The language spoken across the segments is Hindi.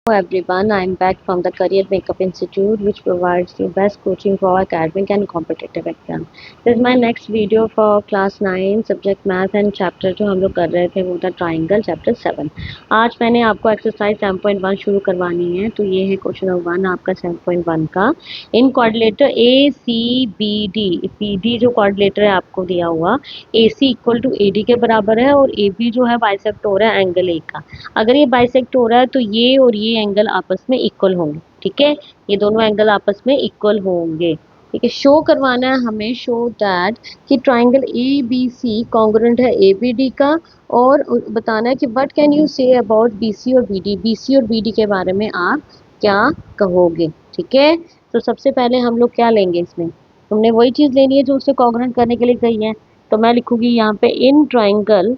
Hello everyone, I'm back from the Career Makeup Institute, which provides the best coaching for academic and competitive exam. This is my next video for class 9 subject math and chapter जो हम लोग कर रहे थे वो था ट्राइंगल चैप्टर 7। आज मैंने आपको एक्सरसाइज 7.1 शुरू करवानी है। तो ये है क्वेश्चन नंबर 1 आपका 7.1 का। इन कोऑर्डिनेटर ए सी बी डी जो कोऑर्डिनेटर है आपको दिया हुआ, ए C equal to A D के बराबर है और ए बी जो है बाइसेक्ट हो रहा है एंगल ए का। अगर ये बाइसेक्ट हो रहा है तो ये और ये एंगल आपस में इक्वल होंगे। ठीक है, ये दोनों एंगल आपस में इक्वल होंगे। ठीक है, शो करवाना है हमें, शो दैट कि triangle A B C congruent है ए बी डी का। और बताना है कि what can you say about B C और बी डी, बी सी और बी डी के बारे में आप क्या कहोगे। ठीक है, तो सबसे पहले हम लोग क्या लेंगे इसमें, हमने वही चीज़ लेनी है जो उससे कॉन्ग्रुएंट करने के लिए कही है। तो मैं लिखूंगी यहाँ पे in triangle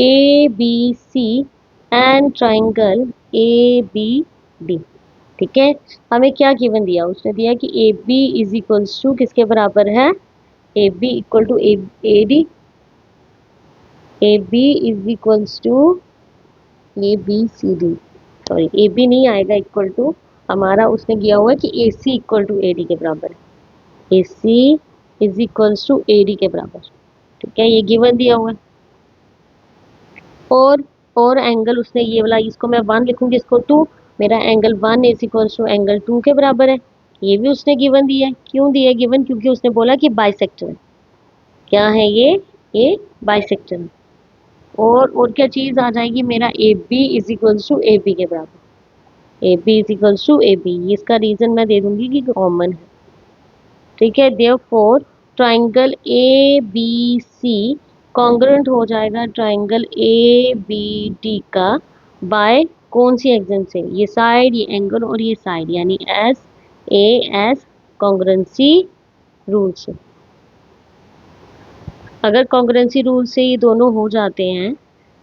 A B C and triangle A B D. ठीक है, हमें क्या गिवन दिया, उसने दिया कि A B is equals to किसके बराबर है, A B equal to A D, A B is equals to A B C D. Sorry, A B नहीं आएगा इक्वल टू, हमारा उसने दिया हुआ है कि A C equal to A D के बराबर है, A C is equals to A D के बराबर। ठीक है, ये गिवन दिया हुआ है। और एंगल उसने ये वाला, इसको मैं 1 लिखूंगी, इसको 2, मेरा angle 1 is equals to angle 2 के बराबर है। ये भी उसने गिवन दिया है। क्यों दिया गिवन, क्योंकि उसने बोला कि बाइसेक्टर है। क्या है ये बाइसेक्टर है। और क्या चीज आ जाएगी, मेरा A B is equals to A B के बराबर, A B is equals to A B. इसका रीजन मैं दे दूंगी कि कॉमन है। ठीक है, therefore triangle A B C congruent हो जाएगा ट्राइंगल ए बी डी का बाय कौन सी एग्जाम से, ये साइड, ये एंगल और ये साइड, यानी S A S congruency rule से। अगर कॉन्ग्रुएंसी रूल से ये दोनों हो जाते हैं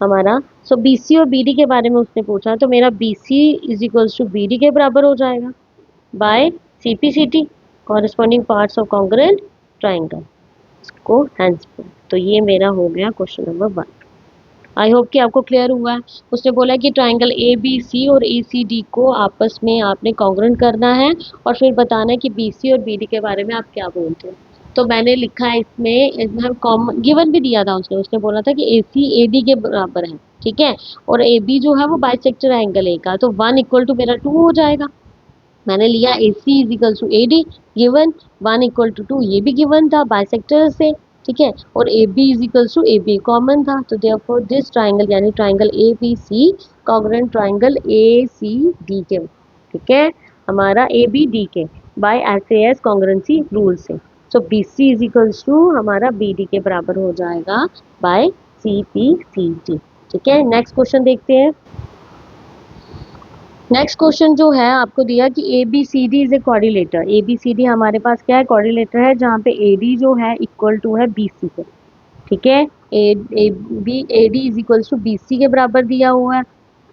हमारा, सो बी सी और बी डी के बारे में उसने पूछा, तो मेरा B C is equals to B D के बराबर हो जाएगा by C P C T, corresponding parts of congruent triangle को हैंस। तो ये मेरा हो गया क्वेश्चन नंबर 1। आई होप कि आपको क्लियर हुआ है। उसने बोला कि ट्राइंगल ए बी सी और ए सी डी को आपस में आपने कॉन्ग्रुएंट करना है और फिर बताना है कि बी सी और बी डी के बारे में आप क्या बोलते हो। तो मैंने लिखा है इसमें कॉमन गिवन भी दिया था उसने, बोला था कि ए सी ए डी के बराबर है। ठीक है, और ए बी जो है वो बाइसेक्टर एंगल ए का, तो 1 इक्वल टू मेरा 2 हो जाएगा। मैंने लिया A C is equal to A D given, 1 equal to 2 ये भी गिवन था बाइसेक्टर से। ठीक है, और A B is equal to A B common था। तो देयरफॉर दिस ट्राइंगल यानी triangle A B C congruent triangle A C D के। ठीक है, हमारा ए बी डी के by S A S congruency rule से। So B C is equal to हमारा बी डी के बराबर हो जाएगा by C P C D. ठीक है, नेक्स्ट क्वेश्चन देखते हैं। नेक्स्ट क्वेश्चन जो है आपको दिया कि A B C D is a coordinator. A B C D हमारे पास क्या है, कोऑर्डिनेटर है, जहाँ पे ए डी जो है इक्वल टू है बी सी के। ठीक है, A D is equal to B C के बराबर दिया हुआ है।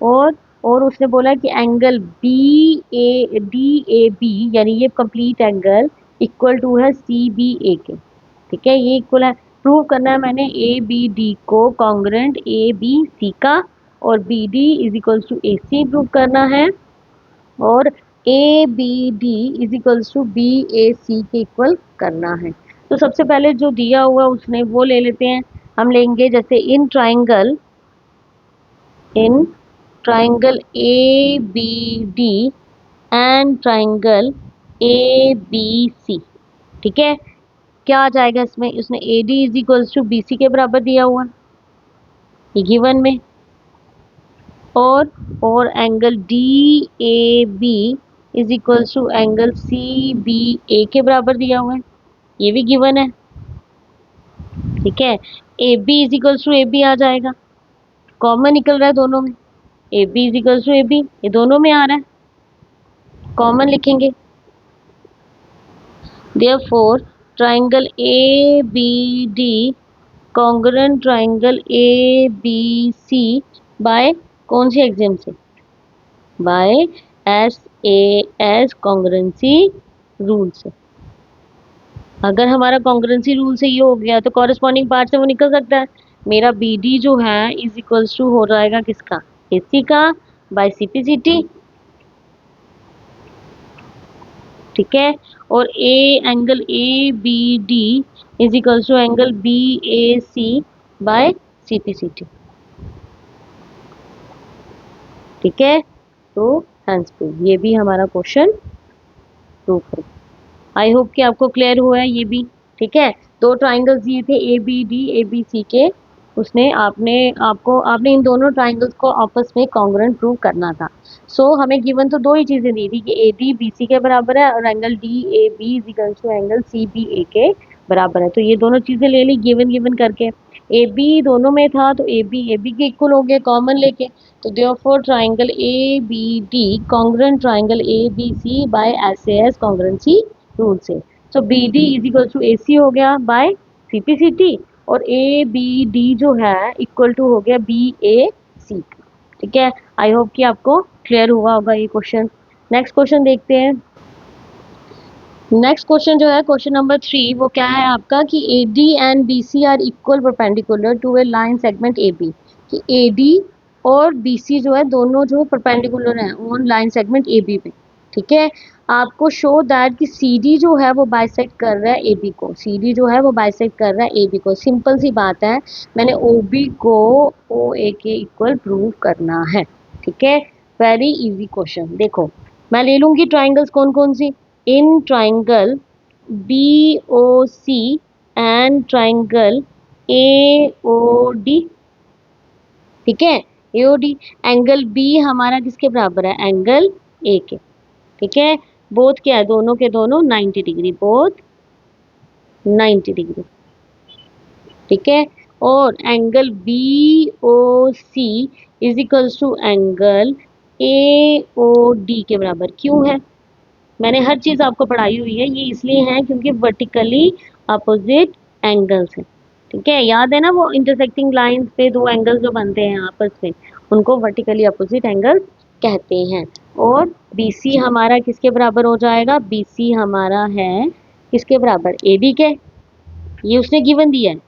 और उसने बोला कि angle B A D A B यानी ये कंप्लीट एंगल इक्वल टू है सी बी ए के। ठीक है, ये इक्वल है। प्रूव करना है मैंने ए बी डी को कॉन्ग्रुएंट ए बी सी का, और B D is equal to A C prove करना है, और A B D is equals to B A C के इक्वल करना है। तो सबसे पहले जो दिया हुआ उसने वो ले लेते हैं। हम लेंगे जैसे in triangle A B D and triangle A B C. ठीक है, क्या आ जाएगा इसमें, उसने A D is equals to B C के बराबर दिया हुआ ये गिवन में, और angle D A B is equals to angle C B A के बराबर दिया हुआ है, ये भी गिवन है। ठीक है, A B is equals to A B आ जाएगा, कॉमन निकल रहा है दोनों में, A B is equals to A B ये दोनों में आ रहा है, कॉमन लिखेंगे। Therefore triangle A B D congruent triangle A B C by कौन सी एग्जाम से, by S A S congruency rule से। अगर हमारा कॉन्ग्रुएंसी रूल से ये हो गया तो कॉरेस्पॉन्डिंग पार्ट से वो निकल सकता है। मेरा बी डी जो है इज इक्वल्स टू हो जाएगा किसका, ए सी का, बाय CPCT, ठीक है। और angle ABD is equals to angle BAC by CPCT, ठीक है। तो हैंस प्रूव, ये भी हमारा क्वेश्चन प्रूफ है। आई होप कि आपको क्लियर हुआ है ये भी, ठीक है। दो ट्राइंगल्स दिए थे ABD ABC के, उसने आपने इन दोनों ट्राइंगल्स को आपस में कॉन्ग्रुएंट प्रूव करना था। हमें गिवन तो दो ही चीजें दी थी कि AD BC के बराबर है और angle DAB is equal to angle CBA के बराबर है। तो ये दोनों चीजें ले ली गिवन गिवन करके। AB दोनों में था तो AB के इक्वल हो गया कॉमन लेके। तो therefore triangle ABD congruent triangle ABC by SAS congruency rule से। So BD is equal to AC हो गया बाय CPCT और ABD जो है इक्वल टू हो गया BAC, ठीक है। आई होप कि आपको क्लियर हुआ होगा ये क्वेश्चन। नेक्स्ट क्वेश्चन देखते हैं। नेक्स्ट क्वेश्चन जो है क्वेश्चन नंबर 3, वो क्या है आपका कि AD and BC are equal perpendicular to a line segment AB, कि AD और BC जो है दोनों जो परपेंडिकुलर हैं ऑन लाइन सेगमेंट AB पे, ठीक है। आपको शो दैट कि CD जो है वो बाइसेक्ट कर रहा है AB को, CD जो है वो बाइसेक्ट कर रहा है AB को। सिंपल सी बात है, मैंने OB को OA के इक्वल प्रूव करना है, ठीक है। Very easy question. देखो मैं ले लूंगी ट्राइंगल्स कौन कौन सी, in triangle BOC and triangle AOD, ठीक है। AOD एंगल B हमारा किसके बराबर है, एंगल A के, ठीक है। बोथ क्या है, दोनों के दोनों 90 डिग्री, बोथ 90 डिग्री, ठीक है। और angle BOC is equals to angle AOD के बराबर क्यों है, मैंने हर चीज आपको पढ़ाई हुई है, ये इसलिए है क्योंकि वर्टिकली अपोजिट एंगल्स हैं, ठीक है। याद है ना वो इंटरसेक्टिंग लाइंस पे दो एंगल्स जो बनते हैं आपस में, उनको वर्टिकली अपोजिट एंगल कहते हैं। और BC हमारा किसके बराबर हो जाएगा, BC हमारा है किसके बराबर, AD के, ये उसने गिवन दिया है।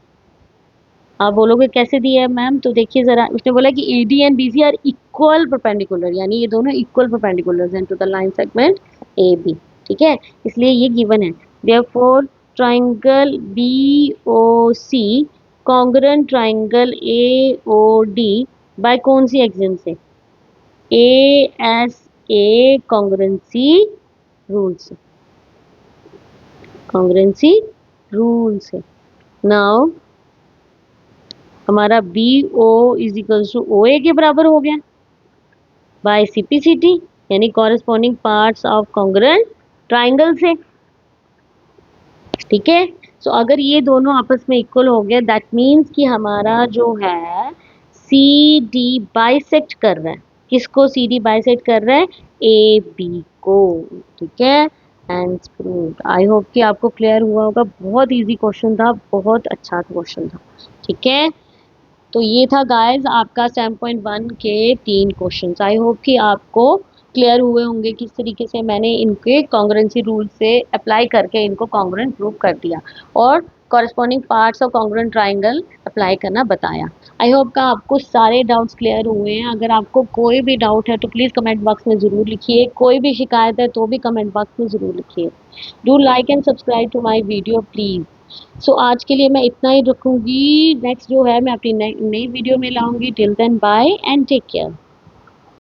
आप बोलोगे कैसे दिया है मैम, तो देखिए जरा, उसने बोला कि AD and BC are equal perpendicular, यानी ये दोनों इक्वल परपेंडिकुलर हैं to the line segment AB, ठीक है। इसलिए ये गिवन है। Therefore triangle BOC congruent triangle AOD by कौन सी एक्सिम से, ASA कॉन्ग्रुएंसी रूल से, कॉन्ग्रुएंसी रूल से। नाउ हमारा BO is equals to OA के बराबर हो गया बाय CPCT, यानी corresponding parts of congruent triangle से, ठीक है। सो अगर ये दोनों आपस में इक्वल हो गया दैट मीन्स कि हमारा जो है CD बाइसेक्ट कर रहा है, किसको CD बाइसेक्ट कर रहा है, AB को, ठीक है। And proved. आई होप कि आपको क्लियर हुआ होगा, बहुत इजी क्वेश्चन था, बहुत अच्छा क्वेश्चन था, ठीक है। तो ये था गाइस आपका 7.1 के 3 क्वेश्चंस। आई होप कि आपको क्लियर हुए होंगे किस तरीके से मैंने इनके कॉन्ग्रुएंसी रूल से अप्लाई करके इनको कॉन्ग्रुएंट प्रूव कर दिया और corresponding parts of congruent triangle apply करना बताया। आई होप का आपको सारे डाउट्स क्लियर हुए हैं। अगर आपको कोई भी डाउट है तो प्लीज़ कमेंट बॉक्स में ज़रूर लिखिए, कोई भी शिकायत है तो भी कमेंट बॉक्स में ज़रूर लिखिए। Do like and subscribe to my video please. आज के लिए मैं इतना ही रखूंगी, नेक्स्ट जो है मैं अपनी नई वीडियो में लाऊंगी। Till then bye and take care.